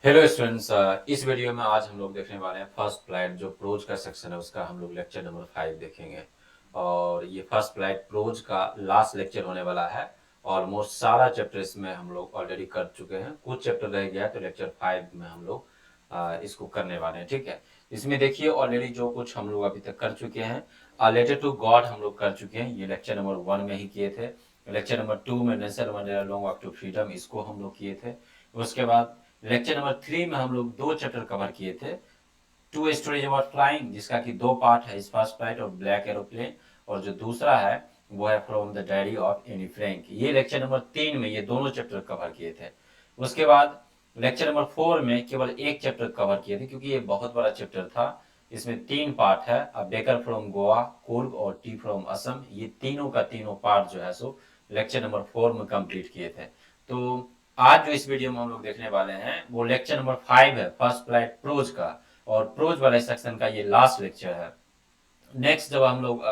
Hello students, इस video में आज हम लोग देखने वाले हैं फर्स्ट फ्लाइट जो प्रोज का सेक्शन है उसका हम लोग लेक्चर नंबर 5 देखेंगे। और ये फर्स्ट फ्लाइट प्रोज का लास्ट लेक्चर होने वाला है। ऑलमोस्ट सारा चैप्टर इसमें हम लोग ऑलरेडी कर चुके हैं, कुछ चैप्टर रह गया है तो लेक्चर 5 में हम लोग इसको करने वाले हैं। ठीक है, इसमें देखिए ऑलरेडी जो कुछ हम लोग अभी तक कर चुके हैं। लेटर टू गॉड हम लोग कर चुके हैं, ये लेक्चर नंबर 1 में ही किए थे। लेक्चर नंबर 2 में Nelson Mandela long walk to freedom, इसको हम लोग किए थे। उसके बाद लेक्चर नंबर 3 में हम लोग 2 चैप्टर कवर किए थे। टू स्टोरीज अबाउट फ्लाइंग, जिसका कि 2 पार्ट है, इस फर्स्ट फ्लाइट और ब्लैक एरोप्लेन, और जो दूसरा है वो है from the diary of Anne Frank. ये लेक्चर नंबर 3 में ये दोनों चैप्टर कवर किए थे। उसके बाद लेक्चर नंबर 4 में केवल एक चैप्टर कवर किए थे, क्योंकि ये बहुत बड़ा चैप्टर था। इसमें 3 पार्ट है, a baker from Goa, Coorg और टी फ्रॉम असम। ये तीनों का तीनों पार्ट जो है सो लेक्चर नंबर 4 में कंप्लीट किए थे। तो आज जो इस वीडियो में हम लोग देखने वाले हैं वो लेक्चर नंबर 5 है, फर्स्ट फ्लाइट प्रोज का। और प्रोज वाले सेक्शन का ये लास्ट लेक्चर है। नेक्स्ट जब हम लोग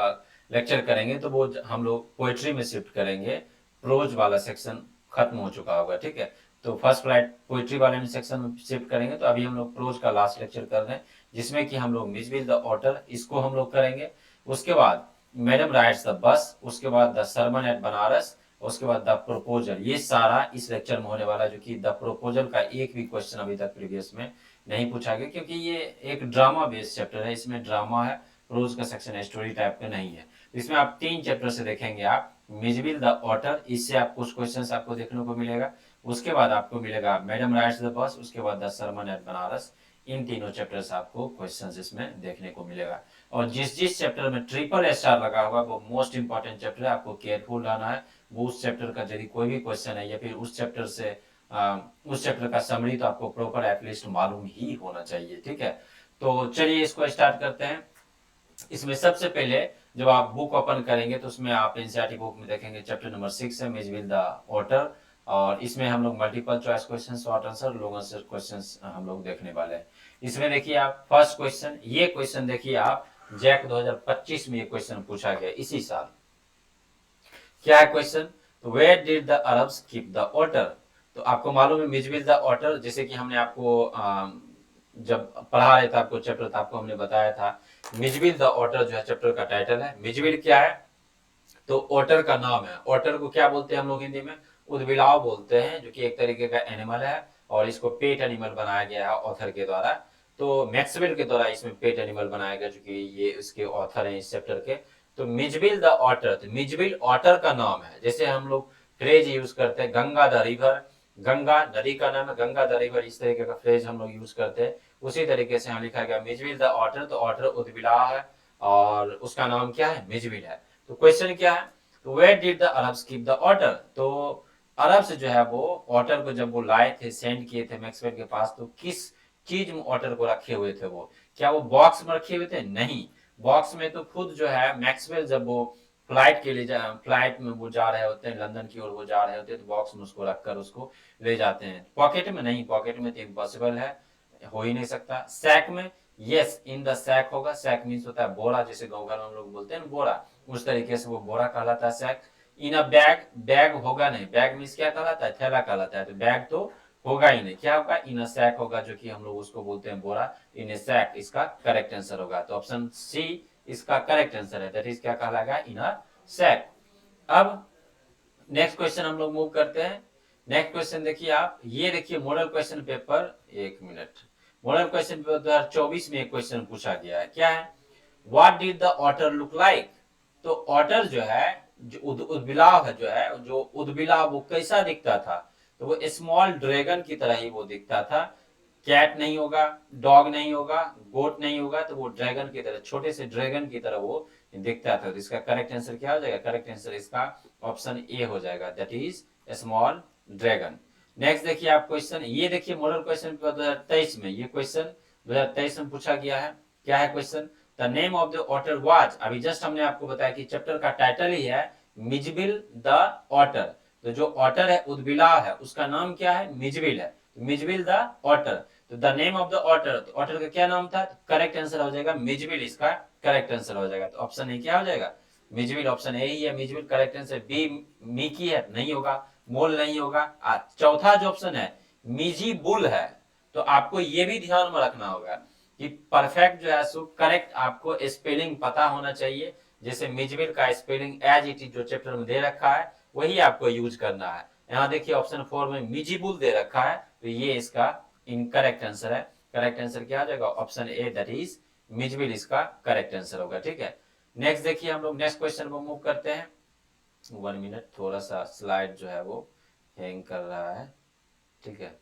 लेक्चर करेंगे तो वो हम लोग पोएट्री में शिफ्ट करेंगे। प्रोज वाला सेक्शन खत्म हो चुका होगा। ठीक है, तो फर्स्ट फ्लाइट पोएट्री वाले में सेक्शन में शिफ्ट करेंगे। तो अभी हम लोग प्रोज का लास्ट लेक्चर कर रहे हैं, जिसमें कि हम लोग मिसविल द ऑटर, इसको हम लोग करेंगे। उसके बाद मैडम राइट्स द बस, उसके बाद द सरमन एट बनारस, उसके बाद द प्रोपोजल। ये सारा इस लेक्चर में होने वाला, जो कि द प्रोपोजल का एक भी क्वेश्चन अभी तक प्रीवियस में नहीं पूछा गया, क्योंकि ये एक ड्रामा बेस्ड चैप्टर है, इसमें ड्रामा है। प्रोज का सेक्शन स्टोरी टाइप का नहीं है। इसमें आप 3 चैप्टर से देखेंगे आप मिजबिल द ऑटर, इससे आप कुछ क्वेश्चंस आपको देखने को मिलेगा। उसके बाद आपको मिलेगा मैडम राइट्स द बस, उसके बाद द सरमन एट बनारस। इन तीनों चैप्टर से आपको क्वेश्चंस इसमें देखने को मिलेगा। और जिस जिस चैप्टर में ट्रिपल स्टार लगा होगा वो मोस्ट इंपॉर्टेंट चैप्टर है, आपको केयरफुल रहना है। वो उस चैप्टर का यदि कोई भी क्वेश्चन है या फिर उस चैप्टर से उस चैप्टर का समरी तो आपको प्रॉपर एटलीस्ट मालूम ही होना चाहिए। ठीक है, तो चलिए इसको स्टार्ट करते हैं। इसमें सबसे पहले जब आप बुक ओपन करेंगे तो उसमें आप एनसीईआरटी बुक में देखेंगे चैप्टर नंबर 6 है मिजविल द ऑटर। और इसमें हम लोग multiple choice question, short answer, long answer question हम लोग देखने वाले हैं। इसमें देखिए आप फर्स्ट क्वेश्चन, ये क्वेश्चन देखिए आप जैक 2025 में ये क्वेश्चन पूछा गया इसी साल। क्या है क्वेश्चन? तो where did the Arabs keep the otter. तो आपको मालूम है मिजविल द ऑटर, जैसे कि हमने आपको जब पढ़ा रहे थे आपको चैप्टर था, आपको हमने बताया था मिजविल द ऑटर जो है चैप्टर का टाइटल है। मिजविल क्या है? तो ओटर का नाम है। ओटर को क्या बोलते हैं हम लोग हिंदी में? उदबिलाव बोलते हैं, जो कि एक तरीके का एनिमल है। और इसको पेट एनिमल बनाया गया है ऑथर के द्वारा। तो मैक्सवेल के द्वारा इसमें पेट एनिमल बनाया गया, जो कि ये इसके ऑथर हैं इस चैप्टर के। तो मिजबिल द ऑटर, तो मिजबिल ऑटर का नाम है। जैसे हम लोग फ्रेज यूज करते हैं गंगा द रिवर, गंगा नदी का नाम है गंगा द रिवर, इस तरीके का फ्रेज हम लोग यूज करते हैं। उसी तरीके से यहाँ लिखा गया मिजबिल द ऑटर, तो ऑटर उदबिलाव है और उसका नाम क्या है? मिजबिल है। तो क्वेश्चन क्या है? तो where did the Arabs keep the otter. तो अरब से जो है वो ऑटर को जब वो लाए थे, सेंड किए थे मैक्सवेल के पास, तो किस चीज में ऑटर को रखे हुए थे? वो क्या वो बॉक्स में रखे हुए थे? नहीं, बॉक्स में तो खुद जो है मैक्सवेल जब वो फ्लाइट के लिए फ्लाइट में वो जा रहे होते हैं, लंदन की ओर वो जा रहे होते हैं, तो बॉक्स में उसको रखकर उसको ले जाते हैं। पॉकेट में नहीं, पॉकेट में तो इम्पॉसिबल है, हो ही नहीं सकता। सैक में, यस, इन द सैक होगा। सैक मीन्स होता है बोरा, जैसे गाँव घर में हम लोग बोलते हैं ना बोरा, उस तरीके से वो बोरा कहलाता है sack. In a bag, bag होगा नहीं, बैग मीन्स क्या कहलाता है? थैला कहलाता है। तो बैग तो होगा ही नहीं, क्या होगा? इन अ सैक होगा, जो कि हम लोग उसको बोलते हैं बोरा। इन ए सैक इसका करेक्ट आंसर होगा। तो ऑप्शन सी इसका करेक्ट आंसर है, दैट इज क्या कहलाएगा? इन अ सैक। अब नेक्स्ट क्वेश्चन हम लोग मूव करते हैं। नेक्स्ट क्वेश्चन देखिए आप, ये देखिए मॉडल क्वेश्चन पेपर, एक मिनट, मॉडल क्वेश्चन पेपर 2024 में एक क्वेश्चन पूछा गया है। क्या है? What did the otter look like. तो ऑटर जो है, जो उदबिलाव है, जो है जो उदबिलाव, वो कैसा दिखता था? तो वो स्मॉल ड्रैगन की तरह ही वो दिखता था। कैट नहीं होगा, डॉग नहीं होगा, गोट नहीं होगा, तो वो ड्रैगन की तरह, छोटे से ड्रैगन की तरह वो दिखता था। तो इसका करेक्ट आंसर क्या हो जाएगा? करेक्ट आंसर इसका ऑप्शन ए हो जाएगा, that is small dragon. Next देखिए आप क्वेश्चन, ये देखिए मॉडल क्वेश्चन 2023 में, ये क्वेश्चन 2023 में पूछा गया है। क्या है question? The name of the otter was, अभी जस्ट हमने आपको बताया कि चैप्टर का टाइटल ही है मिजबिल द ऑटर। तो जो ऑटर है, उदबिलाव है, उसका नाम क्या है? मिजबिल है। मिजबिल द ऑटर, तो the name of the otter, तो ऑटर का क्या नाम था? तो करेक्ट आंसर हो जाएगा मिजबिल, इसका करेक्ट आंसर हो जाएगा। तो ऑप्शन ए क्या हो जाएगा? मिजबिल, ऑप्शन ए ही है Mijbil correct answer. B Mickey है, नहीं होगा। मोल नहीं होगा। चौथा जो ऑप्शन है मिजी बुल है, तो आपको ये भी ध्यान में रखना होगा कि परफेक्ट जो है सो करेक्ट आपको स्पेलिंग पता होना चाहिए। जैसे मिजबिल का स्पेलिंग एज इट इज जो चैप्टर में दे रखा है वही आपको यूज करना है। यहाँ देखिए ऑप्शन 4 में मिजिबुल दे रखा है, तो ये इसका इनकरेक्ट आंसर है। करेक्ट आंसर क्या आ जाएगा? Option A, that is Mijbil इसका करेक्ट आंसर होगा। ठीक है, नेक्स्ट देखिए हम लोग नेक्स्ट क्वेश्चन पर मूव करते हैं। 1 मिनट, थोड़ा सा स्लाइड जो है वो हैंग कर रहा है। ठीक है,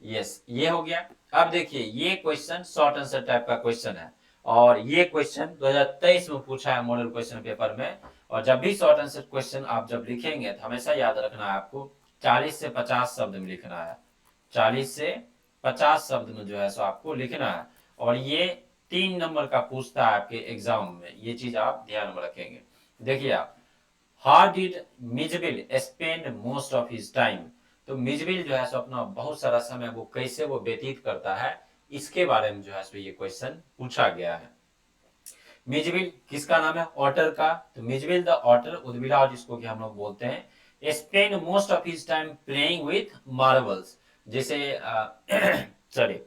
यस, ये हो गया। अब देखिए ये क्वेश्चन शॉर्ट आंसर टाइप का क्वेश्चन है, और ये क्वेश्चन 2023 में पूछा है मॉडल क्वेश्चन पेपर में। और जब भी शॉर्ट आंसर क्वेश्चन आप जब लिखेंगे तो हमेशा याद रखना है आपको 40 से 50 शब्द में लिखना है। 40 से 50 शब्द में जो है सो आपको लिखना है, और ये 3 नंबर का पूछता है आपके एग्जाम में, ये चीज आप ध्यान में रखेंगे। देखिए आप, how did Mijbil spend most of his time, तो मिजबिल जो है सो अपना बहुत सारा समय वो कैसे वो व्यतीत करता है, इसके बारे में जो है सो ये क्वेश्चन पूछा गया है। मिजबिल किसका नाम है? ऑटर का। तो मिजबिल द ऑटर, उद्भिदा जिसको कि हम लोग बोलते हैं, spend most of his time playing with marbles. जैसे सॉरी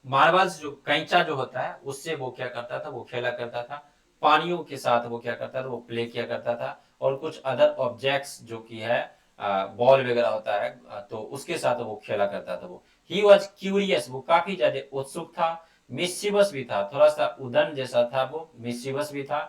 मार्बल्स जो कैंचा जो होता है उससे वो क्या करता था, वो खेला करता था। पानियों के साथ वो क्या करता था, वो प्ले किया करता था। और कुछ अदर ऑब्जेक्ट्स जो कि है बॉल वगैरह होता है, तो उसके साथ वो खेला करता था। वो ही वॉज क्यूरियस, वो काफी ज्यादा उत्सुक था। मिस्चिवस भी था, थोड़ा सा उदन जैसा था, वो मिस्चिवस भी था।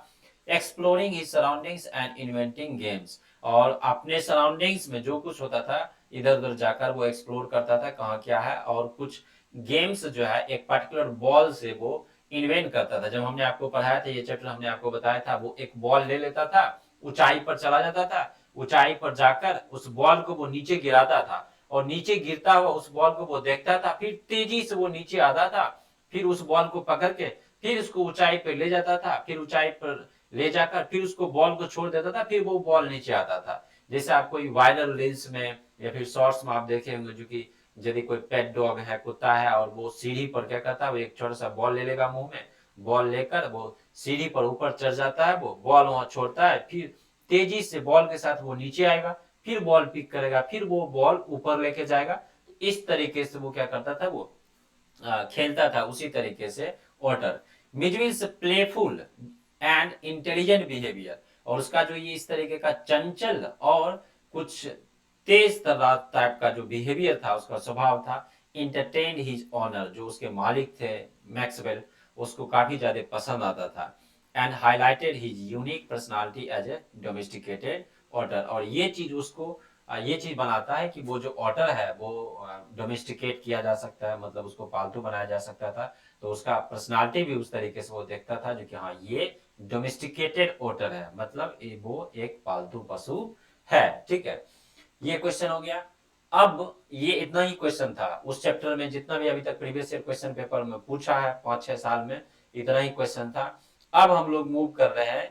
Exploring his surroundings and inventing games, और अपने सराउंडिंग्स में जो कुछ होता था इधर उधर जाकर वो एक्सप्लोर करता था कहाँ क्या है, और कुछ गेम्स जो है एक पर्टिकुलर बॉल से वो इन्वेंट करता था। जब हमने आपको पढ़ाया था ये चैप्टर, हमने आपको बताया था वो एक बॉल ले लेता था, ऊंचाई पर चला जाता था, ऊंचाई पर जाकर उस बॉल को वो नीचे गिराता था, और नीचे गिरता हुआ उस बॉल को वो देखता था, फिर तेजी से वो नीचे आता था, फिर उस बॉल को पकड़ के फिर उसको ऊंचाई पर ले जाता था, फिर ऊंचाई पर ले जाकर फिर उसको बॉल को छोड़ देता था, फिर वो बॉल नीचे आता था। जैसे आप कोई वायरल रील्स में या फिर शॉर्ट्स में आप देखे होंगे, जो कि यदि कोई पेट डॉग है, कुत्ता है, और वो सीढ़ी पर क्या करता है, वो एक छोटा सा बॉल ले लेगा मुंह में, बॉल लेकर वो सीढ़ी पर ऊपर चढ़ जाता है, वो बॉल वहां छोड़ता है, फिर तेजी से बॉल के साथ वो नीचे आएगा, फिर बॉल पिक करेगा, फिर वो बॉल ऊपर लेके जाएगा। इस तरीके से वो क्या करता था, वो खेलता था। उसी तरीके से otter mischievous playful and intelligent behaviour, और उसका जो ये इस तरीके का चंचल और कुछ तेज तर्रार टाइप का जो बिहेवियर था, उसका स्वभाव था। इंटरटेन हिज ऑनर, जो उसके मालिक थे मैक्सवेल, उसको काफी ज्यादा पसंद आता था। And highlighted his unique personality as a domesticated otter, और ये चीज उसको ये चीज बनाता है कि वो जो ऑटर है वो डोमेस्टिकेट किया जा सकता है, मतलब उसको पालतू बनाया जा सकता था। तो उसका पर्सनालिटी भी उस तरीके से वो देखता था, जो कि हाँ ये डोमेस्टिकेटेड ऑटर है, मतलब वो एक पालतू पशु है। ठीक है, ये क्वेश्चन हो गया। अब ये इतना ही क्वेश्चन था उस चैप्टर में, जितना भी अभी तक प्रीवियस ईयर क्वेश्चन पेपर में पूछा है 5-6 साल में, इतना ही क्वेश्चन था। अब हम लोग मूव कर रहे हैं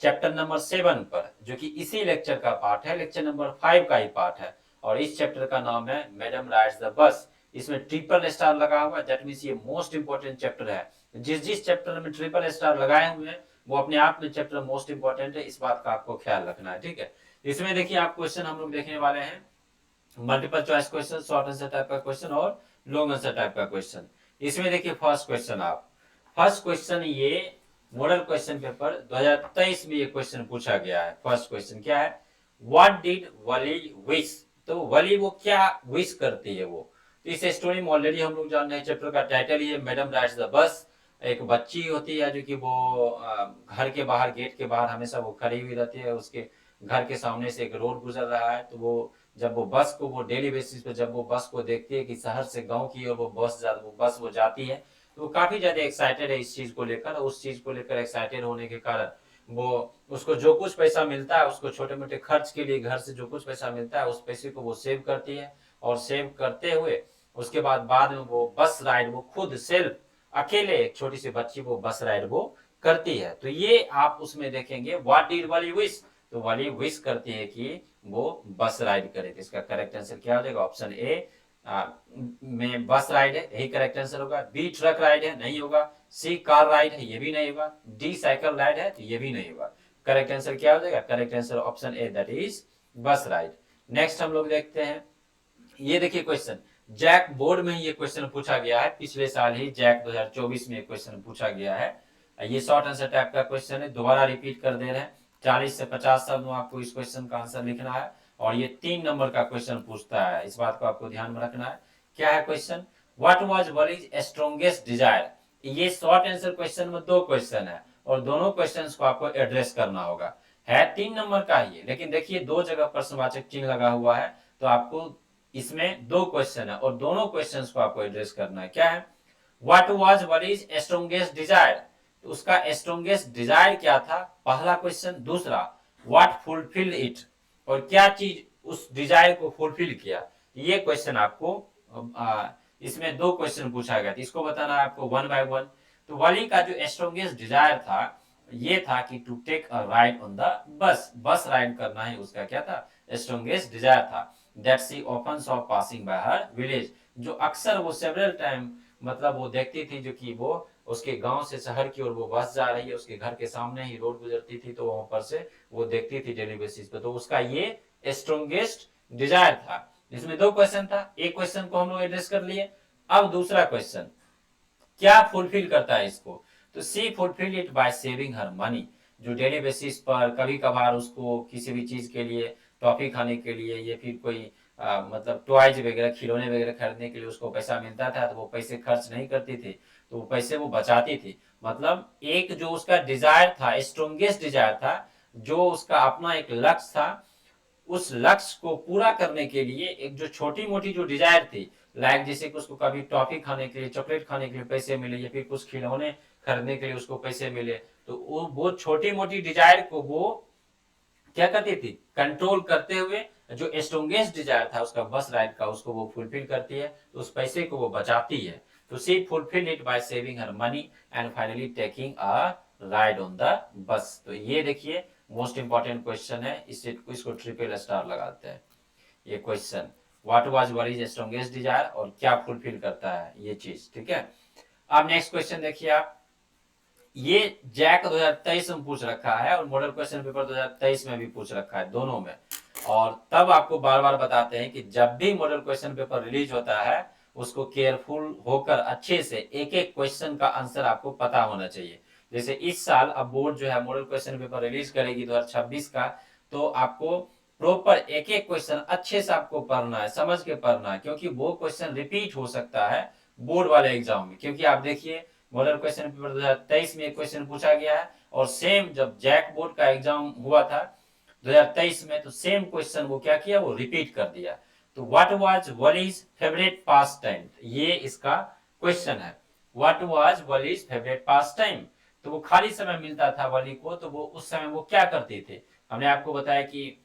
चैप्टर नंबर 7 पर, जो कि इसी लेक्चर का पार्ट है, लेक्चर नंबर 5 का ही पार्ट है। और इस चैप्टर का नाम है मैडम राइड्स द बस। इसमें ट्रिपल स्टार लगा हुआ, दैट मींस ये मोस्ट इंपोर्टेंट चैप्टर है। जिस जिस चैप्टर में ट्रिपल स्टार लगाए हुए हैं वो अपने आप में चैप्टर मोस्ट इंपोर्टेंट है, इस बात का आपको ख्याल रखना है। ठीक है, इसमें देखिए आप क्वेश्चन हम लोग देखने वाले हैं multiple choice question, short answer type का क्वेश्चन और लॉन्ग आंसर टाइप का क्वेश्चन। इसमें देखिए फर्स्ट क्वेश्चन, आप फर्स्ट क्वेश्चन ये मॉडल क्वेश्चन पेपर 2023 में ये क्वेश्चन पूछा गया है। फर्स्ट क्वेश्चन क्या है? व्हाट डिड वली विश, तो वली वो क्या विश करती है वो। तो इस स्टोरी में ऑलरेडी हम लोग जान रहे हैं, चैप्टर का टाइटल ही है मैडम राइड्स द बस। एक बच्ची होती है जो कि वो घर के बाहर, गेट के बाहर हमेशा वो खड़ी हुई रहती है, उसके घर के सामने से एक रोड गुजर रहा है, तो वो जब वो बस को, वो डेली बेसिस पे जब वो बस को देखती है कि शहर से गांव की ओर वो बस वो जाती है, तो वो काफी ज्यादा एक्साइटेड है इस चीज को लेकर। उस चीज को लेकर एक्साइटेड होने के कारण वो, उसको जो कुछ पैसा मिलता है, उसको छोटे मोटे खर्च के लिए घर से जो कुछ पैसा मिलता है उस पैसे को वो सेव करती है, और सेव करते हुए उसके बाद में वो बस राइड वो खुद सेल्फ अकेले, एक छोटी सी बच्ची वो बस राइड वो करती है। तो ये आप उसमें देखेंगे व्हाट डिड वली विश, तो वली विश करती है कि वो बस राइड करे। तो इसका करेक्ट आंसर क्या हो जाएगा? ऑप्शन ए में बस राइड है, यही करेक्ट आंसर होगा। बी ट्रक राइड है, नहीं होगा। सी कार राइड है, ये भी नहीं होगा। डी साइकिल राइड है, तो ये भी नहीं होगा। करेक्ट आंसर क्या हो जाएगा? Correct answer option A, that is बस राइड। नेक्स्ट हम लोग देखते हैं, ये देखिए क्वेश्चन, जैक बोर्ड में ये क्वेश्चन पूछा गया है, पिछले साल ही जैक 2024 में क्वेश्चन पूछा गया है। ये शॉर्ट आंसर टाइप का क्वेश्चन है, दोबारा रिपीट कर दे रहे हैं। 40 से 50 शब्द में आपको इस क्वेश्चन का आंसर लिखना है और ये 3 नंबर का क्वेश्चन पूछता है, इस बात को आपको ध्यान में रखना है। क्या है question? What was Valli's strongest desire. ये शॉर्ट आंसर क्वेश्चन में 2 क्वेश्चन है और दोनों क्वेश्चन को आपको एड्रेस करना होगा। है 3 नंबर का ही, लेकिन देखिए 2 जगह प्रश्नवाचक चिन्ह लगा हुआ है, तो आपको इसमें 2 क्वेश्चन है और दोनों क्वेश्चंस को आपको एड्रेस करना है। क्या है? What was Valli's strongest Dzire, तो उसका स्ट्रॉन्गेस्ट डिजायर क्या था, पहला क्वेश्चन। दूसरा, व्हाट फुलफिल इट, और क्या चीज उस डिजायर को फुलफिल किया। ये क्वेश्चन आपको इसमें 2 क्वेश्चन पूछा गया था, इसको बताना है आपको वन बाय वन। तो वली का जो स्ट्रॉन्गेस्ट डिजायर था ये था कि to take a ride on the bus, bus ride करना है उसका क्या था, स्ट्रॉन्गेस्ट डिजायर था। That she often saw passing by her village, जो अक्सर वो सेवरल टाइम मतलब वो देखती थी, जो कि वो उसके गांव से शहर की ओर वो बस जा रही है, उसके घर के सामने ही रोड गुजरती थी, तो वहां पर से वो देखती थी डेली बेसिस पे। तो उसका ये स्ट्रॉन्गेस्ट डिजायर था। इसमें 2 क्वेश्चन था, एक क्वेश्चन को हम लोग एड्रेस कर लिए। अब दूसरा क्वेश्चन, क्या फुलफिल करता है इसको, तो she fulfil it by saving her money, जो डेली बेसिस पर कभी कभार उसको किसी भी चीज के लिए, टॉफी खाने के लिए या फिर कोई मतलब टॉयज वगैरह, खिलौने वगैरह खरीदने के लिए उसको पैसा मिलता था, तो वो पैसे खर्च नहीं करती थी, तो वो पैसे वो बचाती थी। मतलब एक जो उसका डिजायर था, स्ट्रॉन्गेस्ट डिजायर था, जो उसका अपना एक लक्ष्य था, उस लक्ष्य को पूरा करने के लिए एक जो छोटी मोटी जो डिजायर थी, लाइक जैसे कि उसको कभी टॉफी खाने के लिए, चॉकलेट खाने के लिए पैसे मिले, या फिर कुछ खिलौने खरीदने के लिए उसको पैसे मिले, तो वो छोटी मोटी डिजायर को वो क्या करती थी, कंट्रोल करते हुए जो स्ट्रॉन्गेस्ट डिजायर था उसका बस राइड का, उसको वो फुलफिल करती है, तो उस पैसे को वो बचाती है। तो she fulfil it by saving her money and finally taking a ride on the bus. तो ये देखिए मोस्ट इंपॉर्टेंट क्वेश्चन है, इसको ट्रिपल स्टार लगाते हैं। ये question, what was Valli's strongest desire और क्या फुलफिल करता है ये चीज, ठीक है। अब नेक्स्ट क्वेश्चन देखिए आप, ये जैक 2023 में पूछ रखा है और मॉडल क्वेश्चन पेपर 2023 में भी पूछ रखा है, दोनों में। और तब आपको बार बार बताते हैं कि जब भी मॉडल क्वेश्चन पेपर रिलीज होता है, उसको केयरफुल होकर अच्छे से एक एक क्वेश्चन का आंसर आपको पता होना चाहिए। जैसे इस साल अब बोर्ड जो है मॉडल क्वेश्चन पेपर रिलीज करेगी 2026 का, तो आपको प्रॉपर एक एक क्वेश्चन अच्छे से आपको पढ़ना है, समझ के पढ़ना है, क्योंकि वो क्वेश्चन रिपीट हो सकता है बोर्ड वाले एग्जाम में। क्योंकि आप देखिए मॉडल क्वेश्चन पेपर 2023 में एक क्वेश्चन पूछा गया है, और सेम जब जैक बोर्ड का एग्जाम हुआ था 2023 में, तो सेम क्वेश्चन वो क्या किया, वो रिपीट कर दिया। तो what was Valli's favourite pastime, ये इसका क्वेश्चन है। What was Valli's favourite pastime, तो वो खाली समय मिलता था वली को, तो वो उस समय वो क्या करते थे। हमने आपको बताया कि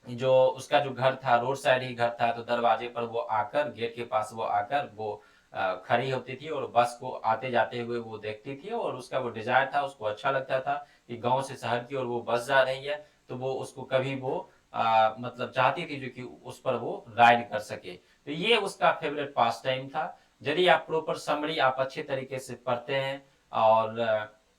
जो उसका जो घर था रोड साइड ही घर था, तो दरवाजे पर वो आकर, गेट के पास वो आकर वो खड़ी होती थी और बस को आते जाते हुए वो देखती थी, और उसका वो डिजायर था, उसको अच्छा लगता था कि गांव से शहर की ओर वो बस जा रही है, तो वो उसको कभी वो मतलब चाहती थी जो कि उस पर वो राइड कर सके। तो ये उसका फेवरेट पास टाइम था। यदि आप प्रॉपर समरी आप अच्छे तरीके से पढ़ते हैं, और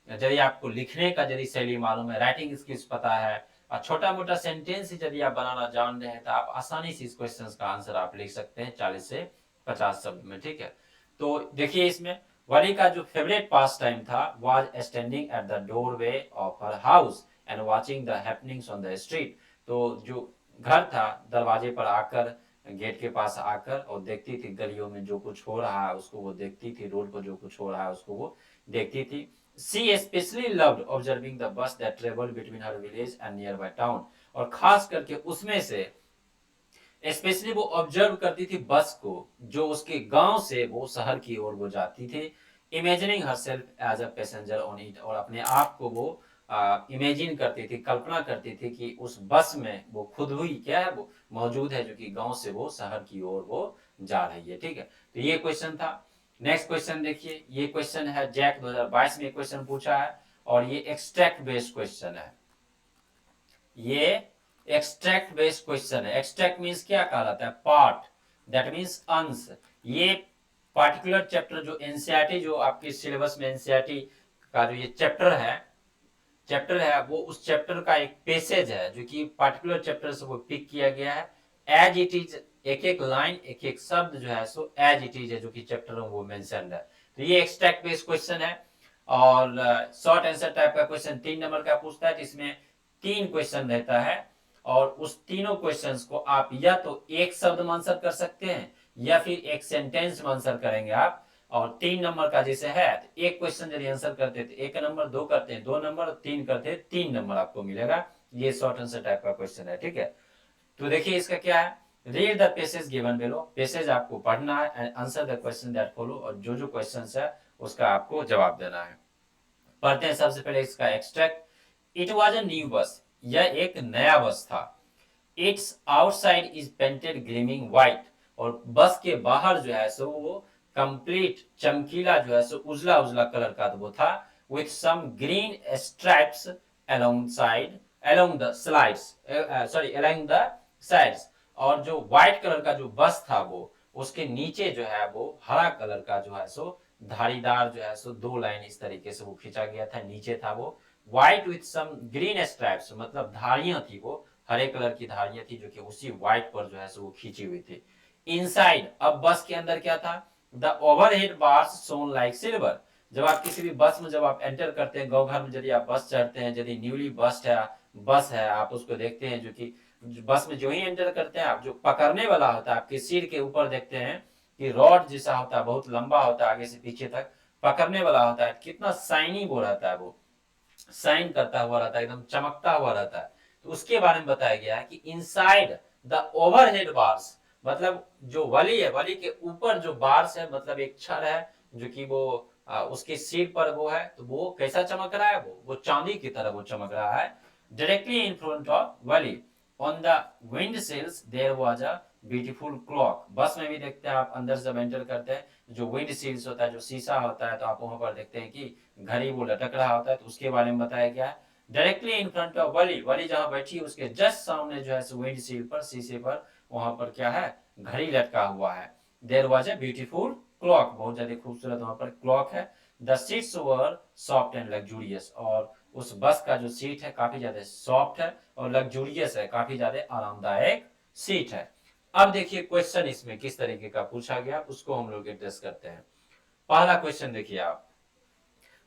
यदि आपको लिखने का यदि शैली मालूम है, राइटिंग स्किल्स पता है, और छोटा मोटा सेंटेंस यदि आप बनाना जान रहे हैं, तो आप आसानी से इस क्वेश्चन का आंसर आप लिख सकते हैं 40 से 50 शब्द में, ठीक है। तो देखिए इसमें वली का जो फेवरेट पास टाइम था was standing at the doorway of her house and watching the happenings on the street. तो जो घर था, दरवाजे पर आकर, गेट के पास आकर, और देखती थी गलियों में जो कुछ हो रहा है उसको वो देखती थी, रोड पर जो कुछ हो रहा है उसको वो देखती थी। She especially loved observing the bus that traveled between her village and nearby town, और खास करके उसमें से स्पेशली वो ऑब्जर्व करती थी बस को, जो उसके गांव से वो शहर की ओर वो जाती थी। Imagining herself as a passenger on it, और अपने आप को वो इमेजिन करती थी, कल्पना करती थी कि उस बस में वो खुद हुई क्या है, वो मौजूद है, जो कि गांव से वो शहर की ओर वो जा रही है, ठीक है। तो ये क्वेश्चन था। नेक्स्ट क्वेश्चन देखिए, ये क्वेश्चन है जैक 2022 में क्वेश्चन पूछा है, और ये एक्सट्रैक्ट बेस्ड क्वेश्चन है। ये एक्सट्रैक्ट बेस्ड क्वेश्चन है। एक्सट्रैक्ट मींस क्या कहलाता है, पार्ट, दैट मींस अंश। ये पार्टिकुलर चैप्टर जो एनसीईआरटी, जो आपके सिलेबस में एनसीईआरटी का जो ये चैप्टर है वो उस चैप्टर का एक पैसेज है, जो कि पार्टिकुलर चैप्टर से वो पिक किया गया है। एज इट इज एक एक लाइन एक एक शब्द जो है सो एज इट इज है जो कि चैप्टर में वो मेंशन्ड है। तो ये एक्सट्रैक्ट बेस्ड क्वेश्चन है और शॉर्ट आंसर टाइप का क्वेश्चन 3 नंबर का पूछता है जिसमें 3 क्वेश्चन रहता है और उस तीनों क्वेश्चंस को आप या तो एक शब्द में आंसर कर सकते हैं या फिर एक सेंटेंस में आंसर करेंगे आप। और 3 नंबर का जैसे है तो एक क्वेश्चन यदि आंसर करते हैं तो 1 नंबर, 2 करते हैं 2 नंबर, 3 करते हैं 3 नंबर आपको मिलेगा। ये शॉर्ट आंसर टाइप का क्वेश्चन है, ठीक है। तो देखिए इसका क्या है, read the passage given below, passage आपको पढ़ना है and answer the question that follow, और जो जो क्वेश्चंस है उसका आपको जवाब देना है। पढ़ते हैं सबसे पहले इसका extract. It was a new bus, यह एक नया बस था। It's outside is painted gleaming white, और बस के बाहर जो है सो वो कंप्लीट चमकीला जो है सो उजला उजला कलर का वो था। With some green stripes along side along the slides, sorry along the sides, और जो व्हाइट कलर का जो बस था वो उसके नीचे जो है वो हरा कलर का जो है सो धारीदार जो है सो 2 लाइन इस तरीके से वो खींचा गया था, नीचे था वो white with some green stripes, मतलब धारियां थी वो हरे कलर की धारियां थी जो कि उसी व्हाइट पर जो है सो वो खींची हुई थी। इनसाइड, अब बस के अंदर क्या था, the overhead bars shown like silver. जब आप किसी भी बस में जब आप एंटर करते हैं, गाँव घर में यदि आप बस चढ़ते हैं, यदि न्यूली बस है आप उसको देखते हैं जो कि बस में जो ही एंटर करते हैं आप, जो पकड़ने वाला होता है आपके सिर के ऊपर देखते हैं कि रॉड जैसा होता है, बहुत लंबा होता है आगे से पीछे तक पकड़ने वाला होता है, कितना शाइनी वो रहता है, वो शाइन करता हुआ रहता है, एकदम चमकता हुआ रहता है। तो उसके बारे में बताया गया है कि इनसाइड द ओवरहेड बार्स, मतलब जो वली है, वली के ऊपर जो बार्स है, मतलब एक छड़ है जो कि वो उसके सिर पर वो है, तो वो कैसा चमक रहा है, वो चांदी की तरह वो चमक रहा है। Directly in front of Valli on the wind sills there was a beautiful clock. Bus में भी देखते हैं आप, अंदर जब एंटर करते हैं जो विंड सील्स होता है, जो शीशा होता है, तो आप वहां पर देखते हैं कि घड़ी वो लटक रहा होता है, तो उसके बारे में बताया गया है। डायरेक्टली इन फ्रंट ऑफ वली, वली जहां बैठी है उसके जस्ट सामने जो है विंड सील पर, शीशे पर, वहां पर क्या है, घड़ी लटका हुआ है। There was a beautiful clock, बहुत ज्यादा खूबसूरत वहां पर क्लॉक है। The seats were soft and luxurious, और उस बस का जो सीट है काफी ज्यादा सॉफ्ट है और लग्जूरियस है, काफी ज्यादा आरामदायक सीट है। अब देखिए क्वेश्चन इसमें किस तरीके का पूछा गया उसको हम लोग एड्रेस करते हैं। पहला क्वेश्चन देखिए आप,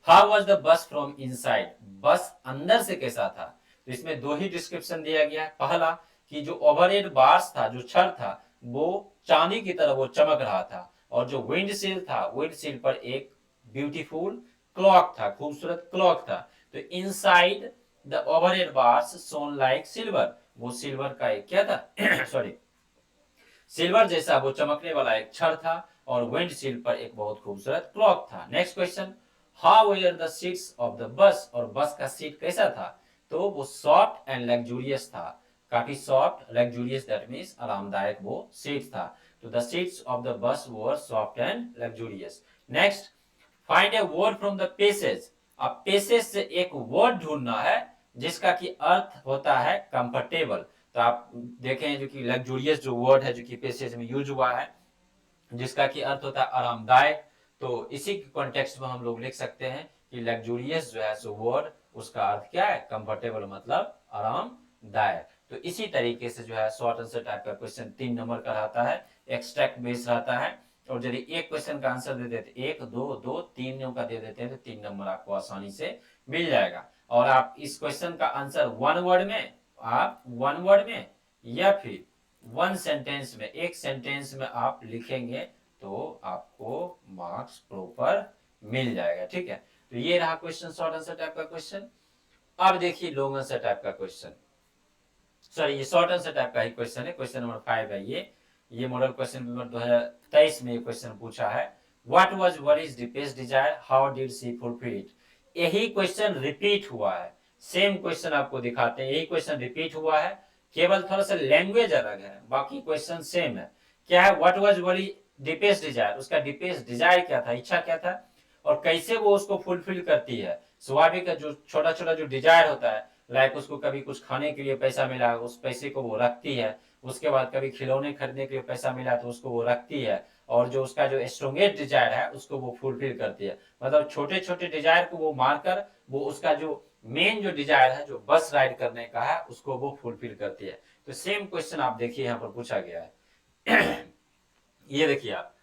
how was the bus from inside, बस अंदर से कैसा था। तो इसमें दो ही डिस्क्रिप्शन दिया गया है। पहला कि जो ओवरहेड बार्स था, जो छड़ था, वो चांदी की तरह वो चमक रहा था, और जो विंड सील था, विंड सील पर एक ब्यूटीफुल क्लॉक था, खूबसूरत क्लॉक था। तो inside the overhead bars shone like silver, वो सिल्वर का एक क्या था सॉरी सिल्वर जैसा वो चमकने वाला एक छड़ था, और विंड सील पर एक बहुत खूबसूरत क्लॉक था। Next question, how were the seats of the bus, और बस का सीट कैसा था। तो वो सॉफ्ट एंड लग्जूरियस था, काफी सॉफ्ट, लग्जूरियस दैट मीन्स आरामदायक वो सीट था। तो द सीट्स ऑफ द बस वर soft and luxurious. Next, find a word from the passage, अब पेसेज से एक वर्ड ढूंढना है जिसका की अर्थ होता है कंफर्टेबल। तो आप देखें जो कि लग्जूरियस जो वर्ड है जो कि पेसेज में यूज हुआ है, जिसका की अर्थ होता है आरामदायक। तो इसी के कॉन्टेक्स्ट में हम लोग लिख सकते हैं कि लग्जूरियस जो है सो वर्ड, उसका अर्थ क्या है, कंफर्टेबल, मतलब आरामदायक। तो इसी तरीके से जो है शॉर्ट आंसर टाइप का क्वेश्चन 3 नंबर का रहता है, एक्सट्रैक्ट बेस्ड रहता है। और यदि एक क्वेश्चन का आंसर दे देते, एक दो दो तीन का दे देते हैं, तो 3 नंबर आपको आसानी से मिल जाएगा। और आप इस क्वेश्चन का आंसर वन वर्ड में, आप वन वर्ड में या फिर वन सेंटेंस में, एक सेंटेंस में आप लिखेंगे तो आपको मार्क्स प्रॉपर मिल जाएगा, ठीक है। तो ये रहा क्वेश्चन, शॉर्ट आंसर टाइप का क्वेश्चन। अब देखिए लॉन्ग आंसर टाइप का क्वेश्चन, सॉरी ये शॉर्ट आंसर टाइप का ही क्वेश्चन है, क्वेश्चन नंबर 5 है ये मॉडल क्वेश्चन पेपर 2023 में ये क्वेश्चन पूछा है। What was Valli's deepest desire, how did she fulfil it. यही क्वेश्चन रिपीट हुआ है, सेम क्वेश्चन आपको दिखाते हैं, यही क्वेश्चन रिपीट हुआ है, केवल थोड़ा सा लैंग्वेज अलग है, बाकी क्वेश्चन सेम है। क्या है, what was Valli deepest desire, उसका डीपेस्ट डिजायर क्या था, इच्छा क्या था, और कैसे वो उसको फुलफिल करती है। स्वाभाविक है, जो छोटा छोटा जो डिजायर होता है, लाइक उसको कभी कुछ खाने के लिए पैसा मिला, उस पैसे को वो रखती है। उसके बाद कभी खिलौने खरीदने के लिए पैसा मिला तो उसको वो रखती है। और जो उसका जो स्ट्रोंगेस्ट डिजायर है उसको वो फुलफिल करती है। मतलब छोटे छोटे डिजायर को वो मारकर वो उसका जो मेन जो डिजायर है, जो बस राइड करने का है, उसको वो फुलफिल करती है। तो सेम क्वेश्चन आप देखिए यहाँ पर पूछा गया है। ये देखिए आप,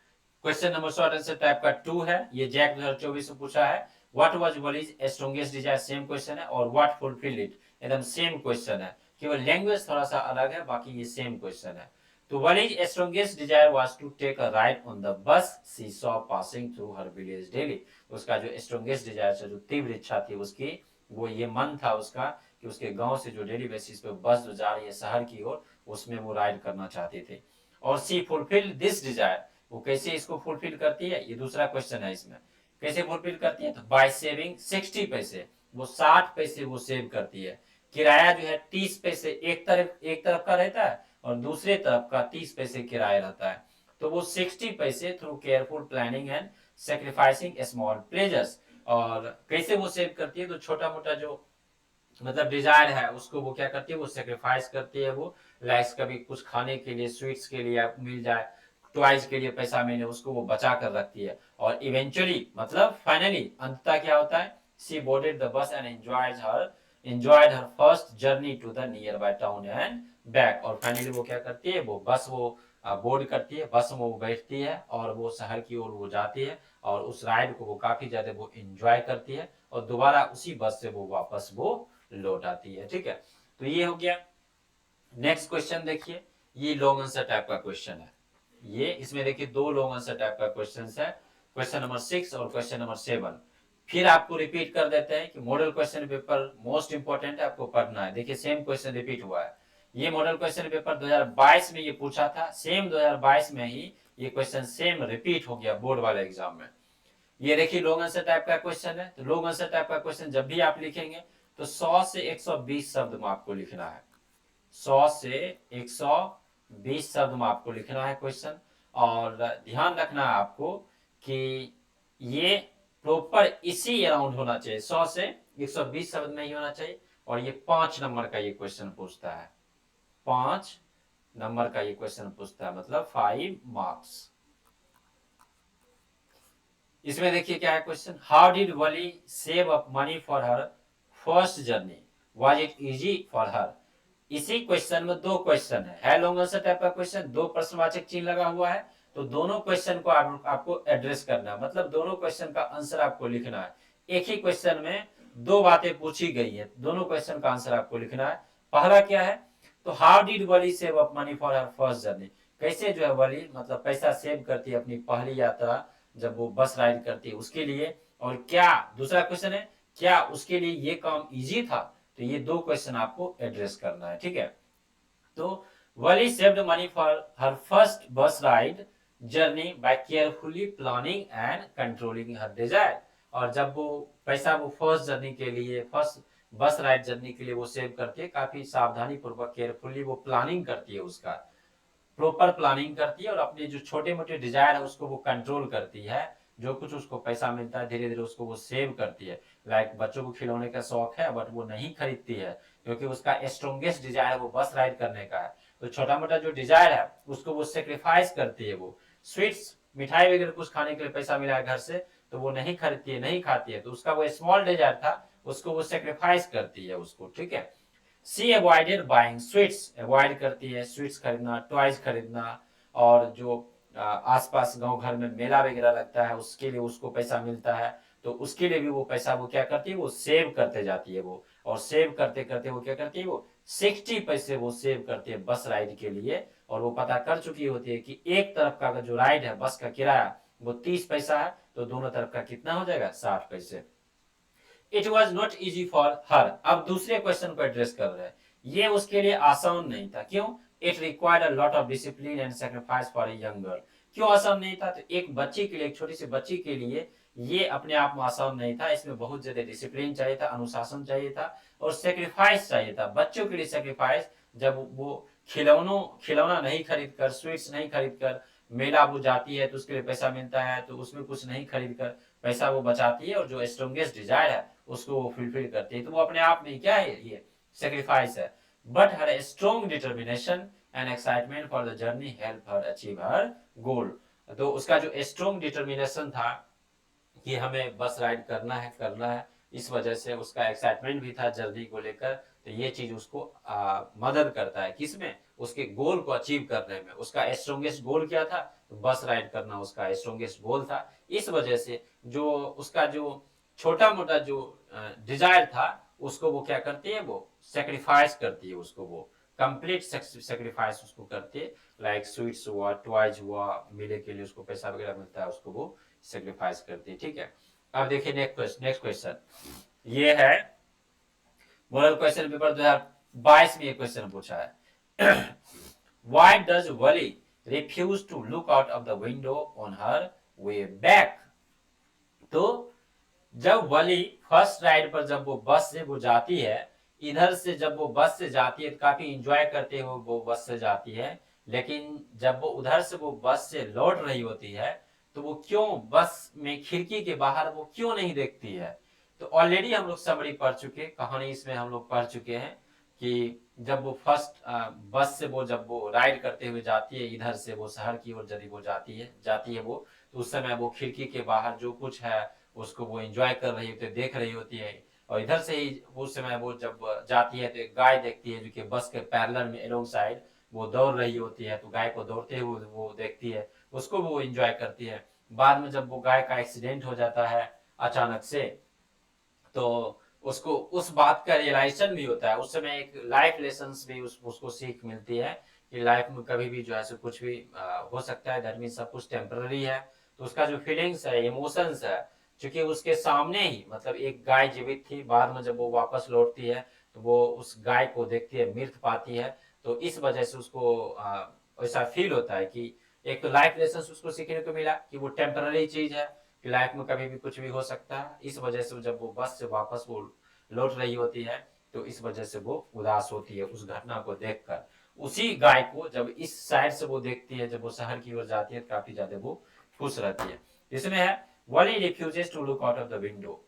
question number short answer type का 2 है, ये जैक 2024 में पूछा है। What was Valli's strongest desire, same question है, और व्हाट फुलफिल इट, एकदम सेम क्वेश्चन है, केवल लैंग्वेज थोड़ा सा अलग है, बाकी ये सेम क्वेश्चन है। तो Valli's strongest desire was to take a ride on the bus she saw passing through her village daily. उसका जो स्ट्रॉन्गेस्ट डिजायर था, जो तीव्र इच्छा थी उसकी, वो ये मन था उसका कि उसके गांव से जो डेली बेसिस पे बस जो जा रही है शहर की ओर, उसमें वो राइड करना चाहते थे। और सी फुलफिल दिस डिजायर, वो कैसे इसको फुलफिल करती है, ये दूसरा क्वेश्चन है इसमें। कैसे फुलफिल करती है, तो बाय सेविंग 60 पैसे, वो 60 पैसे वो सेव करती है। किराया जो है 30 पैसे एक तरफ का रहता है, और दूसरे तरफ का 30 पैसे किराया रहता है। तो वो 60 पैसे through careful planning and sacrificing small pleasures. और कैसे वो सेव करती है, तो छोटा मोटा जो मतलब डिजायर है उसको वो क्या करती है, वो सेक्रीफाइस करती है। वो लाइक्स कभी कुछ खाने के लिए, स्वीट्स के लिए मिल जाए, टॉयज के लिए पैसा मिले, उसको वो बचा कर रखती है। और इवेंचुअली मतलब फाइनली अंततः क्या होता है, she boarded the bus and enjoyed her first journey to the nearby town and back. और फाइनली वो क्या करती है, वो बस वो बोर्ड करती है, बस में वो बैठती है और वो शहर की ओर वो जाती है, और उस राइड को वो काफी ज्यादा वो एंजॉय करती है, और दोबारा उसी बस से वो वापस वो लौट आती है। ठीक है, तो ये हो गया। नेक्स्ट क्वेश्चन देखिए, ये लॉन्ग आंसर टाइप का क्वेश्चन है। ये इसमें देखिए दो लॉन्ग आंसर टाइप का क्वेश्चन है, क्वेश्चन नंबर 6 और क्वेश्चन नंबर 7। फिर आपको रिपीट कर देते हैं कि model question paper most important है, आपको पढ़ना है। देखिए सेम क्वेश्चन रिपीट हुआ है। ये मॉडल क्वेश्चन पेपर 2022 में ये पूछा था, सेम 2022 में ही ये क्वेश्चन सेम रिपीट हो गया बोर्ड वाले एग्जाम में। ये देखिए लॉन्ग आंसर टाइप का क्वेश्चन है। तो लॉन्ग आंसर टाइप का क्वेश्चन जब भी आप लिखेंगे तो 100 से 120 शब्द में आपको लिखना है, 100 से 120 शब्द में आपको लिखना है क्वेश्चन। और ध्यान रखना है आपको कि ये प्रॉपर इसी अराउंड होना चाहिए, 100 से 120 शब्द में ही होना चाहिए। और ये 5 नंबर का ये क्वेश्चन पूछता है, 5 नंबर का ये क्वेश्चन पूछता है, मतलब 5 मार्क्स। इसमें देखिए क्या है question, how did Wali save up money for her first journey, was it easy for her. इसी क्वेश्चन में दो क्वेश्चन है लॉन्ग आंसर टाइप का क्वेश्चन, दो प्रश्नवाचक चिन्ह लगा हुआ है। तो दोनों क्वेश्चन को आपको एड्रेस करना है, मतलब दोनों क्वेश्चन का आंसर आपको लिखना है। एक ही क्वेश्चन में दो बातें पूछी गई है, दोनों क्वेश्चन का आंसर आपको लिखना है। पहला क्या है, तो how did Wali save up money for her first journey, कैसे जो है वली मतलब पैसा सेव करती है अपनी पहली यात्रा जब वो बस राइड करती है उसके लिए। और क्या दूसरा क्वेश्चन है, क्या उसके लिए ये काम इजी था। तो ये दो क्वेश्चन आपको एड्रेस करना है। ठीक है, तो Valli saved money for her first bus ride journey by carefully planning and controlling her desire. और जब वो पैसा वो फर्स्ट जर्नी के लिए, फर्स्ट बस राइड जर्नी के लिए वो सेव करती है, काफी सावधानी पूर्वक केयरफुली वो प्लानिंग करती है, उसका प्रॉपर प्लानिंग करती है, और अपने जो छोटे मोटे डिजायर है उसको वो कंट्रोल करती है। जो कुछ उसको पैसा मिलता है धीरे धीरे उसको वो सेव करती है। लाइक बच्चों को खिलौने का शौक है बट वो नहीं खरीदती है, क्योंकि उसका स्ट्रॉन्गेस्ट डिजायर है वो बस राइड करने का है। तो छोटा मोटा जो डिजायर है उसको वो सेक्रीफाइस करती है। वो स्वीट्स मिठाई वगैरह कुछ खाने के लिए पैसा मिला है घर से, तो वो नहीं खरीदती है, नहीं खाती है, तो उसका वो स्मॉल डिजायर था उसको वो सेक्रीफाइस करती है उसको। ठीक है, सी अवॉइडेड बाइंग स्वीट्स, अवॉइड करती है स्वीट्स खरीदना, टॉयज खरीदना। और जो आसपास गांव घर में मेला वगैरह लगता है उसके लिए उसको पैसा मिलता है, तो उसके लिए भी वो पैसा वो क्या करती है, वो सेव करते जाती है वो। और सेव करते करते वो क्या करती है, वो 60 पैसे वो सेव करती है बस राइड के लिए। और वो पता कर चुकी होती है कि एक तरफ का जो राइड है बस का किराया वो 30 पैसा है, तो दोनों तरफ का कितना हो जाएगा, 60 पैसे। It was not easy for her, अब दूसरे क्वेश्चन को एड्रेस कर रहे हैं। ये उसके लिए आसान नहीं था, क्यों, it required a lot of discipline and sacrifice for a young girl. क्यों आसान नहीं था, तो एक बच्ची के लिए, एक छोटी सी बच्ची के लिए ये अपने आप में आसान नहीं था। इसमें बहुत ज्यादा डिसिप्लिन चाहिए था, अनुशासन चाहिए था, और सेक्रीफाइस चाहिए था। बच्चों के लिए सेक्रीफाइस, जब वो खिलौना नहीं खरीद कर, स्वीट्स नहीं खरीद कर मेला वो जाती है तो उसके लिए पैसा मिलता है, तो उसमें कुछ नहीं खरीद कर पैसा वो बचाती है, और जो स्ट्रॉन्गेस्ट डिजायर है उसको वो फुलफिल करती है। तो वो अपने आप में क्या है, ये सेक्रीफाइस है। But her strong determination and excitement for the journey help her achieve her goal. तो उसका जो स्ट्रॉन्ग डिटर्मिनेशन था कि हमें बस राइड करना है, करना है, इस वजह से उसका एक्साइटमेंट भी था जर्नी को लेकर। तो ये चीज उसको मदद करता है किसमें, उसके गोल को अचीव करने में। उसका स्ट्रॉन्गेस्ट गोल क्या था, तो बस राइड करना उसका स्ट्रॉन्गेस्ट गोल था। इस वजह से जो उसका जो छोटा मोटा जो डिजायर था उसको वो क्या करती है, वो सेक्रीफाइस करती है, उसको वो कंप्लीट सेक्रीफाइस उसको करती है। लाइक स्वीट्स हुआ, टॉयज हुआ, मिले के लिए उसको पैसा वगैरह मिलता है, उसको वो सेक्रीफाइस करती है। ठीक है, अब देखिए नेक्स्ट क्वेश्चन ये है, मॉडल क्वेश्चन पेपर 2022 में ये क्वेश्चन पूछा है। Why does Wally refuse to look out of the window on her way back? तो जब वली फर्स्ट राइड पर जब वो बस से वो जाती है, इधर से जब वो बस से जाती है तो काफी इंजॉय करते हुए वो बस से जाती है, लेकिन जब वो उधर से वो बस से लौट रही होती है तो वो क्यों बस में खिड़की के बाहर वो क्यों नहीं देखती है। तो ऑलरेडी हम लोग समरी पढ़ चुके, कहानी इसमें हम लोग पढ़ चुके हैं कि जब वो फर्स्ट बस से वो जब वो राइड करते हुए जाती है इधर से वो शहर की ओर यदि वो जाती है वो, तो उस समय वो खिड़की के बाहर जो कुछ है उसको वो एंजॉय कर रही होती है, देख रही होती है। और इधर से ही उस समय वो जब जाती है तो एक गाय देखती है जो कि बस के पैरेलल में एलोंग साइड वो दौड़ रही होती है, तो गाय को दौड़ते हुए वो देखती है, उसको वो एंजॉय करती है। बाद में जब वो गाय का एक्सीडेंट हो जाता है अचानक से, तो उसको उस बात का रियलाइजेशन भी होता है। उस समय एक लाइफ लेसन्स भी उसको सीख मिलती है कि लाइफ में कभी भी जो है सो कुछ भी हो सकता है, दैट मीन सब कुछ टेम्पररी है। तो उसका जो फीलिंग्स है, इमोशंस है, क्योंकि उसके सामने ही मतलब एक गाय जीवित थी, बाद में जब वो वापस लौटती है तो वो उस गाय को देखती है, मृत पाती है। तो इस वजह से उसको ऐसा फील होता है कि एक तो लाइफ लेसन उसको सीखने को मिला कि वो टेम्पररी चीज है, कि लाइफ में कभी भी कुछ भी हो सकता है। इस वजह से जब वो बस से वापस वो लौट रही होती है तो इस वजह से वो उदास होती है उस घटना को देखकर। उसी गाय को जब इस साइड से वो देखती है, जब वो शहर की ओर जाती है, काफी ज्यादा वो खुश रहती है। इसमें है Valli refuses to look out of the window,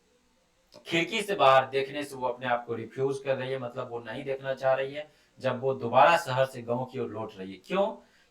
खिड़की से बाहर देखने से वो अपने आप को रिफ्यूज कर रही है, मतलब वो नहीं देखना चाह रही है जब वो दोबारा शहर से गांव की ओर लौट रही है। क्यों,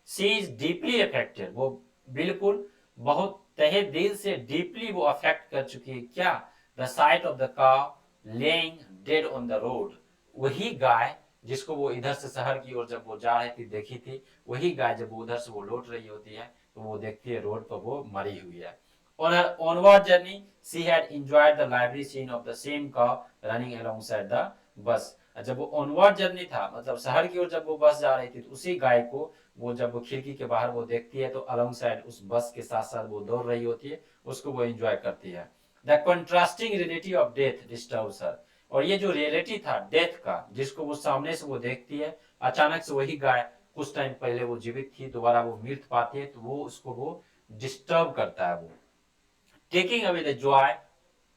सी इज डीपली अफेक्टेड, वो बिल्कुल बहुत तहे दिल से डीपली वो अफेक्ट कर चुकी है। क्या, the site of the cow laying dead on the road, वही गाय जिसको वो इधर से शहर की ओर जब वो जा रही थी देखी थी, वही गाय जब वो उधर से वो लौट रही होती है तो वो देखती है रोड पर वो मरी हुई है। On her onward journey, she had enjoyed the lively scene of the same cow running alongside the bus. जब वो ऑनवर्ड जर्नी था, मतलब शहर की ओर जब वो बस जा रही थी, तो उसी गाय को वो जब वो खिड़की के बाहर वो देखती है तो अलोंग साइड उस बस के साथ साथ वो दौड़ रही होती है, उसको वो एंजॉय करती है। The contrasting reality of death disturbs her, और ये जो रियलिटी था डेथ का जिसको वो सामने से वो देखती है, अचानक से वही गाय कुछ टाइम पहले वो जीवित थी, दोबारा वो मृत पाती है, तो वो उसको वो डिस्टर्ब करता है वो, taking away the Joy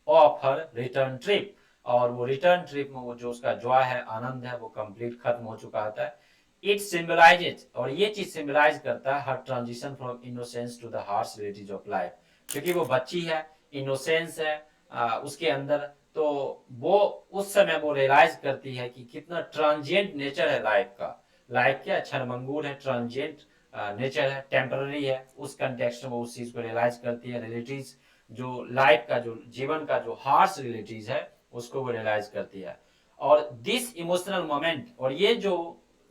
of her return trip. और वो रिटर्न ट्रिप में वो जो उसका जॉय है, आनंद है, वो कंप्लीट खत्म हो चुका होता है। इट सिंबलाइजेज, और ये चीज सिंबलाइज करता है her transition from innocence to the harsh realities of life, क्योंकि वो बच्ची है, इनोसेंस है उसके अंदर, तो वो उस समय वो रियलाइज करती है कि कितना ट्रांजिएंट नेचर है लाइफ का। लाइफ क्या क्षणभंगुर है, ट्रांजिएंट नेचर है, टेम्पररी है। उस कंटेक्स्ट में वो उस चीज को रियलाइज करती है, रियलिटीज जो लाइफ का जो जीवन का जो हार्श रियलिटीज है उसको वो रियलाइज करती है। और दिस इमोशनल मोमेंट, और ये जो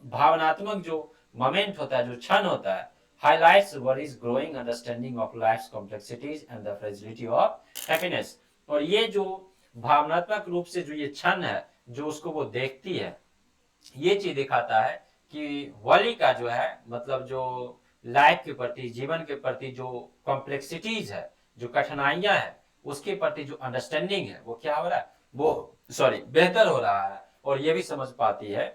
भावनात्मक जो मोमेंट होता है, जो क्षण होता है, highlights Worry's growing understanding of life's complexities and the fragility of happiness। और ये जो भावनात्मक रूप से जो ये क्षण है जो उसको वो देखती है, ये चीज दिखाता है कि वली का जो है मतलब जो लाइफ के प्रति, जीवन के प्रति जो कॉम्प्लेक्सिटीज है, जो कठिनाइयां है, उसके प्रति जो अंडरस्टैंडिंग है वो क्या हो रहा है, वो बेहतर हो रहा है। और ये भी समझ पाती है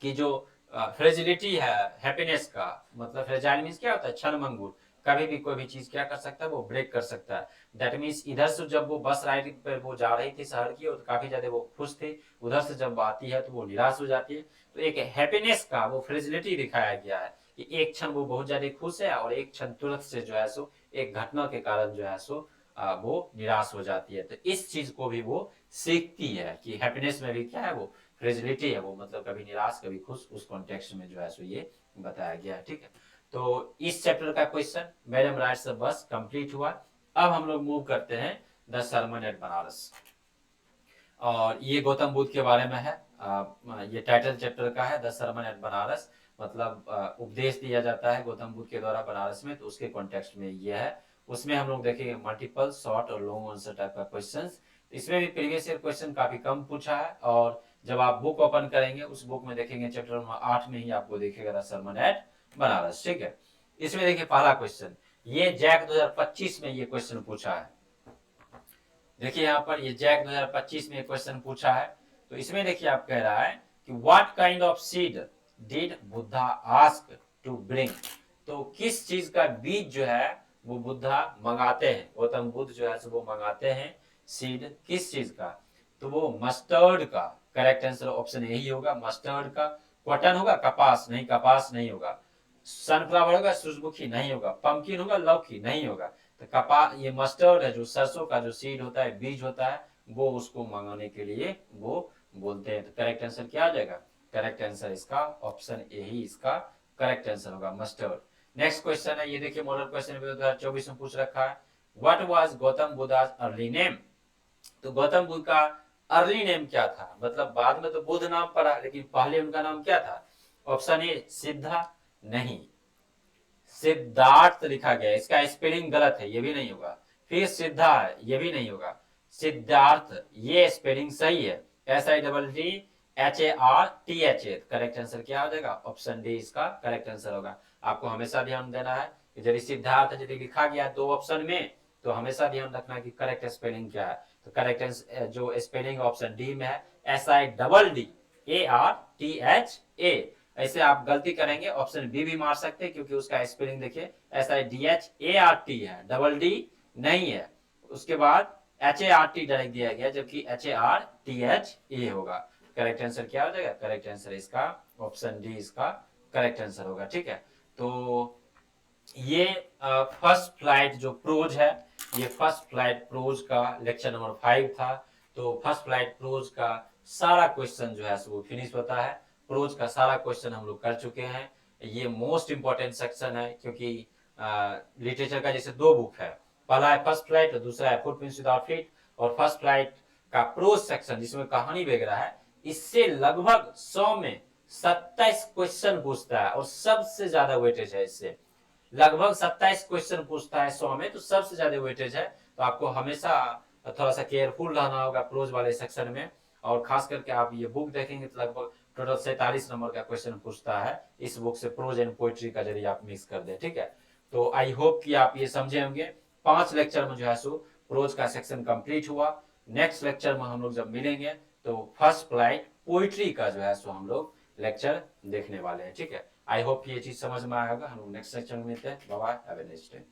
कि जो फ्रेजिलिटी है हैप्पीनेस का, मतलब फ्रेजाइल मीन्स क्या होता है, क्षणभंगुर, कभी भी कोई भी चीज क्या कर सकता है, वो ब्रेक कर सकता है। दैट मीन्स इधर से जब वो बस राइड पर वो जा रही थी शहर की, और तो काफी ज्यादा वो खुश थी, उधर से जब आती है तो वो निराश हो जाती है। तो एक हैप्पीनेस का वो फ्रेजिलिटी दिखाया गया है कि एक क्षण वो बहुत ज्यादा खुश है और एक क्षण तुरंत से जो है सो एक घटना के कारण जो है सो वो निराश हो जाती है। तो इस चीज को भी वो सीखती है कि हैप्पीनेस में भी क्या है, वो फ्रेजिलिटी है, वो मतलब कभी निराश कभी खुश, उस कॉन्टेक्स्ट में जो है सो ये बताया गया है। ठीक है, तो इस चैप्टर का क्वेश्चन मैडम राइट्स बस कंप्लीट हुआ। अब हम लोग मूव करते हैं द सरमन एट बनारस। और ये गौतम बुद्ध के बारे में है। ये टाइटल चैप्टर का है, द सरमन एट बनारस, मतलब उपदेश दिया जाता है गौतम बुद्ध के द्वारा बनारस में, तो उसके कॉन्टेक्स्ट में ये है। उसमें हम लोग देखेंगे मल्टीपल शॉर्ट और लॉन्ग आंसर टाइप का क्वेश्चन। इसमें भी प्रीवियस ईयर क्वेश्चन काफी कम पूछा है, और जब आप बुक ओपन करेंगे उस बुक में देखेंगे चैप्टर नंबर 8 में ही आपको देखेगा द सरमन एट बनारस। ठीक है, इसमें देखिए पहला क्वेश्चन, ये जैक 2025 में ये क्वेश्चन पूछा है। देखिए यहाँ पर ये जैक 2025 में क्वेश्चन पूछा है। तो इसमें देखिए आप कह रहा है कि what kind of seed did Buddha ask to bring. तो किस चीज का बीज जो है वो बुद्धा मंगाते हैं, गौतम बुद्ध जो है वो मंगाते हैं सीड किस चीज का, तो वो मस्टर्ड का। करेक्ट आंसर ऑप्शन यही होगा, मस्टर्ड का। कॉटन होगा, कपास नहीं, कपास नहीं होगा। सनफ्लावर होगा, सूरजमुखी नहीं होगा। पंपकिन होगा, लौकी नहीं होगा। तो कपास, ये मस्टर्ड है जो सरसों का जो सीड होता है, बीज होता है, वो उसको मंगाने के लिए वो बोलते हैं। तो करेक्ट आंसर क्या आ जाएगा, करेक्ट आंसर इसका ऑप्शन ए ही इसका करेक्ट आंसर होगा, मस्टर्ड। नेक्स्ट क्वेश्चन है, ये देखिए मॉडल क्वेश्चन 2024 में पूछ रखा है, what was Gautam Buddha's early name. तो गौतम बुद्ध का अर्ली नेम क्या था, मतलब बाद में तो बुद्ध नाम पड़ा, लेकिन पहले उनका नाम क्या था। ऑप्शन ए सिद्धा, नहीं, सिद्धार्थ लिखा गया, इसका स्पेलिंग गलत है, ये भी नहीं होगा। फिर सिद्धा है, ये भी नहीं होगा। सिद्धार्थ, ये स्पेलिंग सही है, SIDDHARTH। करेक्ट आंसर क्या हो जाएगा, ऑप्शन डी इसका करेक्ट आंसर होगा। आपको हमेशा ध्यान देना है कि यदि सिद्धार्थ यदि लिखा गया दो ऑप्शन में, तो हमेशा ध्यान रखना कि करेक्ट स्पेलिंग क्या है। तो करेक्ट आंसर जो स्पेलिंग ऑप्शन डी में है, SIDDARTHA। ऐसे आप गलती करेंगे ऑप्शन बी भी मार सकते हैं, क्योंकि उसका स्पेलिंग देखिए SIDHART है, डबल डी नहीं है। उसके बाद HART डायरेक्ट दिया गया, जबकि HARTHA होगा। करेक्ट आंसर क्या हो जाएगा, करेक्ट आंसर इसका ऑप्शन डी इसका करेक्ट आंसर होगा। ठीक है, तो ये फर्स्ट फ्लाइट जो प्रोज है, ये फर्स्ट फ्लाइट प्रोज का लेक्चर नंबर 5 था। तो फर्स्ट फ्लाइट प्रोज का सारा क्वेश्चन जो है वो फिनिश होता है। प्रोज का सारा क्वेश्चन हम लोग कर चुके हैं। ये मोस्ट इंपॉर्टेंट सेक्शन है, क्योंकि लिटरेचर का जैसे दो बुक है, पहला है फर्स्ट फ्लाइट और दूसरा है फुटप्रिंट्स विदाउट फीट। और फर्स्ट फ्लाइट का प्रोज सेक्शन जिसमें कहानी वगैरह है, इससे लगभग 100 में 27 क्वेश्चन पूछता है, और सबसे ज्यादा वेटेज है इससे। लगभग 27 क्वेश्चन पूछता है 100 में, तो सबसे ज्यादा वेटेज है। तो आपको हमेशा थोड़ा सा केयरफुल रहना होगा प्रोज वाले सेक्शन में। और खास करके आप ये बुक देखेंगे तो लगभग टोटल 47 नंबर का क्वेश्चन पूछता है इस बुक से, प्रोज एंड पोइट्री का यदि आप मिक्स कर दे। ठीक है, तो आई होप कि आप ये समझे होंगे। 5 लेक्चर में जो है सो प्रोज का सेक्शन कंप्लीट हुआ। नेक्स्ट लेक्चर में हम लोग जब मिलेंगे तो फर्स्ट फ्लाइट पोइट्री का जो है सो हम लोग लेक्चर देखने वाले हैं। ठीक है, आई होप ये चीज समझ में आएगा। हम लोग नेक्स्ट सेक्शन में मिलते हैं। Bye bye, have a nice day.